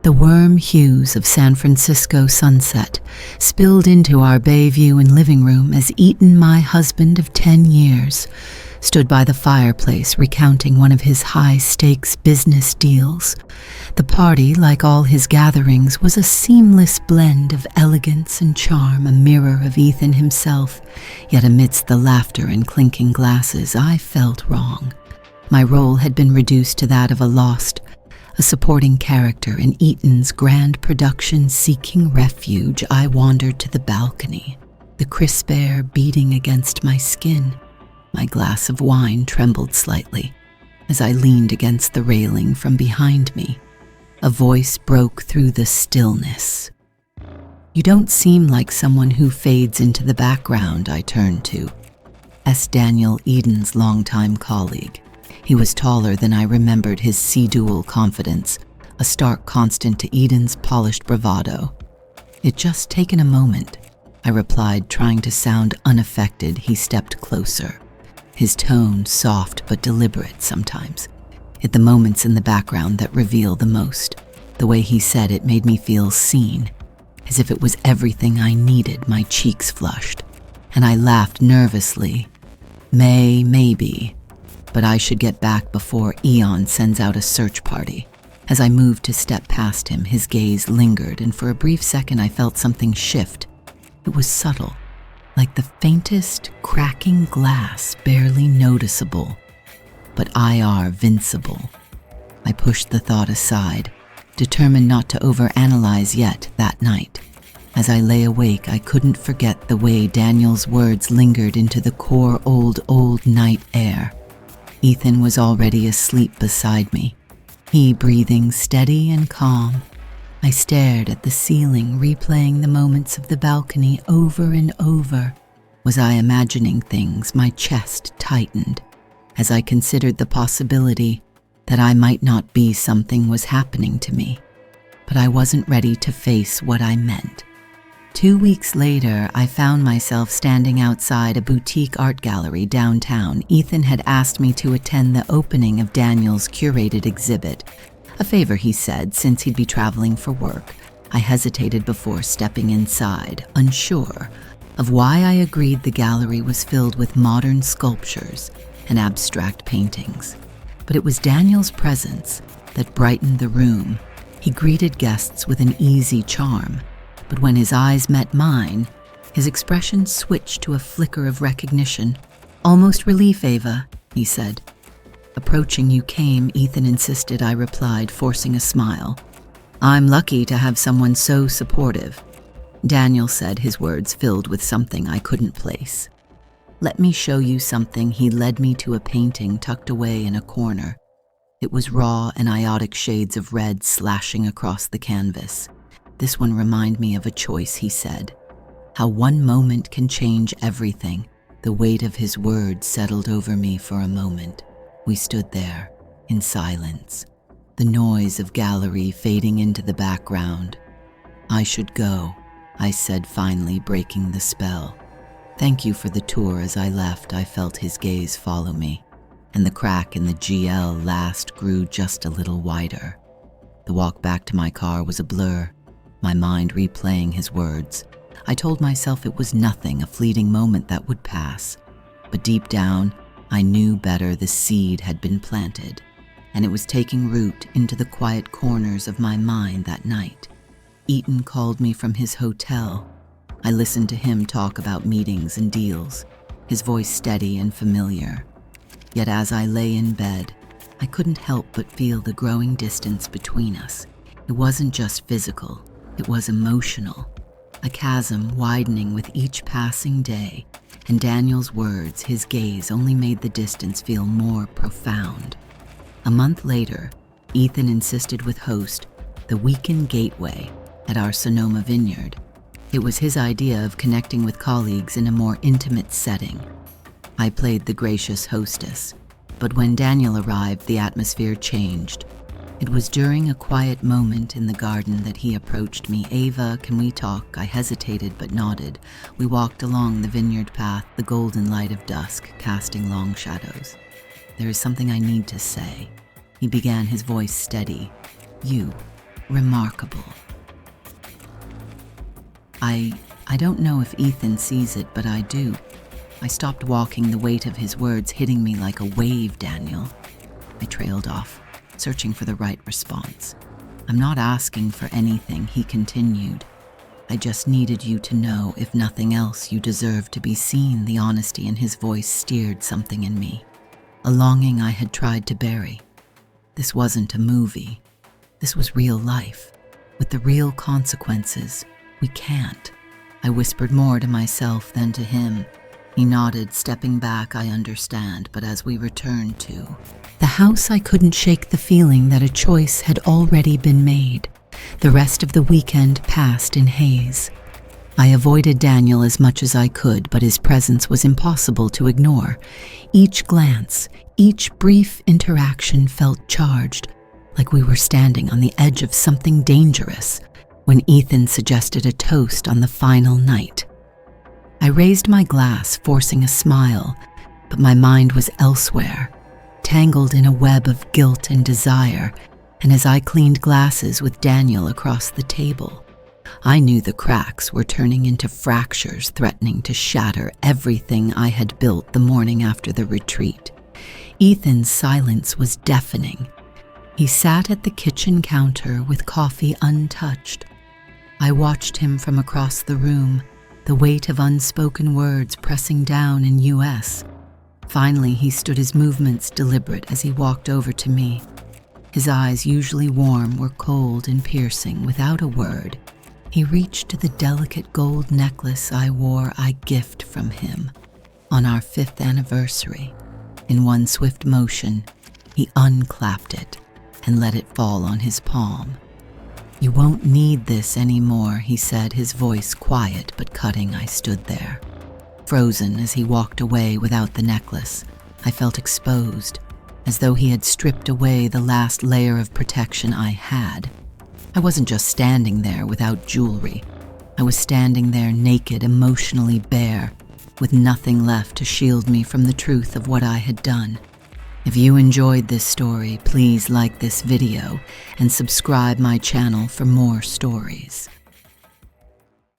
The warm hues of San Francisco sunset spilled into our bay view and living room as Ethan, my husband of 10 years, stood by the fireplace recounting one of his high-stakes business deals. The party, like all his gatherings, was a seamless blend of elegance and charm, a mirror of Ethan himself. Yet amidst the laughter and clinking glasses, I felt wrong. My role had been reduced to that of a supporting character in Ethan's grand production. Seeking refuge, I wandered to the balcony, the crisp air beating against my skin. My glass of wine trembled slightly as I leaned against the railing. From behind me, a voice broke through the stillness. "You don't seem like someone who fades into the background," I turned to. Daniel, Eden's longtime colleague. He was taller than I remembered, his sea-dual confidence, a stark constant to Eden's polished bravado. "It just taken a moment," I replied, trying to sound unaffected. He stepped closer, his tone soft but deliberate sometimes. It's the moments in the background that reveal the most. The way he said it made me feel seen, as if it was everything I needed. My cheeks flushed, and I laughed nervously. Maybe, but I should get back before Eon sends out a search party. As I moved to step past him, his gaze lingered, and for a brief second I felt something shift. It was subtle, like the faintest cracking glass, barely noticeable, but vincible. I pushed the thought aside, determined not to overanalyze yet. That night, as I lay awake, I couldn't forget the way Daniel's words lingered into the core old night air. Ethan was already asleep beside me, he breathing steady and calm. I stared at the ceiling, replaying the moments of the balcony over and over. Was I imagining things? My chest tightened as I considered the possibility that I might not be something was happening to me. But I wasn't ready to face what I meant. 2 weeks later, I found myself standing outside a boutique art gallery downtown. Ethan had asked me to attend the opening of Daniel's curated exhibit, a favor, he said, since he'd be traveling for work. I hesitated before stepping inside, unsure of why I agreed. The gallery was filled with modern sculptures and abstract paintings, but it was Daniel's presence that brightened the room. He greeted guests with an easy charm, but when his eyes met mine, his expression switched to a flicker of recognition. "Almost relief, Ava," he said. "Approaching you came," Ethan insisted, I replied, forcing a smile. "I'm lucky to have someone so supportive," Daniel said, his words filled with something I couldn't place. "Let me show you something." He led me to a painting tucked away in a corner. It was raw and iotic shades of red slashing across the canvas. "This one reminded me of a choice," he said. "How one moment can change everything." The weight of his words settled over me for a moment. We stood there, in silence, the noise of gallery fading into the background. "I should go," I said, finally breaking the spell. "Thank you for the tour." As I left, I felt his gaze follow me, and the crack in the GL last grew just a little wider. The walk back to my car was a blur, my mind replaying his words. I told myself it was nothing, a fleeting moment that would pass. But deep down, I knew better. The seed had been planted, and it was taking root into the quiet corners of my mind that night. Ethan called me from his hotel. I listened to him talk about meetings and deals, his voice steady and familiar. Yet as I lay in bed, I couldn't help but feel the growing distance between us. It wasn't just physical, it was emotional, a chasm widening with each passing day. And Daniel's words, his gaze, only made the distance feel more profound. A month later, Ethan insisted with host the weekend gateway at our Sonoma vineyard. It was his idea of connecting with colleagues in a more intimate setting. I played the gracious hostess, but when Daniel arrived, the atmosphere changed. It was during a quiet moment in the garden that he approached me. "Ava, can we talk?" I hesitated but nodded. We walked along the vineyard path, the golden light of dusk casting long shadows. "There is something I need to say," he began, his voice steady. "You, remarkable. I don't know if Ethan sees it, but I do. I stopped walking, the weight of his words hitting me like a wave, Daniel. I trailed off, searching for the right response. I'm not asking for anything, he continued. I just needed you to know, if nothing else, you deserve to be seen. The honesty in his voice steered something in me, a longing I had tried to bury. This wasn't a movie. This was real life, with the real consequences. We can't. I whispered more to myself than to him. He nodded, stepping back. I understand, but as we returned to the house, I couldn't shake the feeling that a choice had already been made. The rest of the weekend passed in haze. I avoided Daniel as much as I could, but his presence was impossible to ignore. Each glance, each brief interaction felt charged, like we were standing on the edge of something dangerous. When Ethan suggested a toast on the final night, I raised my glass, forcing a smile, but my mind was elsewhere, tangled in a web of guilt and desire. And as I cleaned glasses with Daniel across the table, I knew the cracks were turning into fractures, threatening to shatter everything I had built the morning after the retreat. Ethan's silence was deafening. He sat at the kitchen counter with coffee untouched. I watched him from across the room, the weight of unspoken words pressing down in US. Finally, he stood, his movements deliberate as he walked over to me. His eyes, usually warm, were cold and piercing. Without a word, he reached to the delicate gold necklace I wore, I gift from him on our 5th anniversary. In one swift motion, he unclapped it and let it fall on his palm. "You won't need this anymore," he said, his voice quiet but cutting. I stood there, frozen, as he walked away without the necklace. I felt exposed, as though he had stripped away the last layer of protection I had. I wasn't just standing there without jewelry. I was standing there naked, emotionally bare, with nothing left to shield me from the truth of what I had done. If you enjoyed this story, please like this video and subscribe my channel for more stories.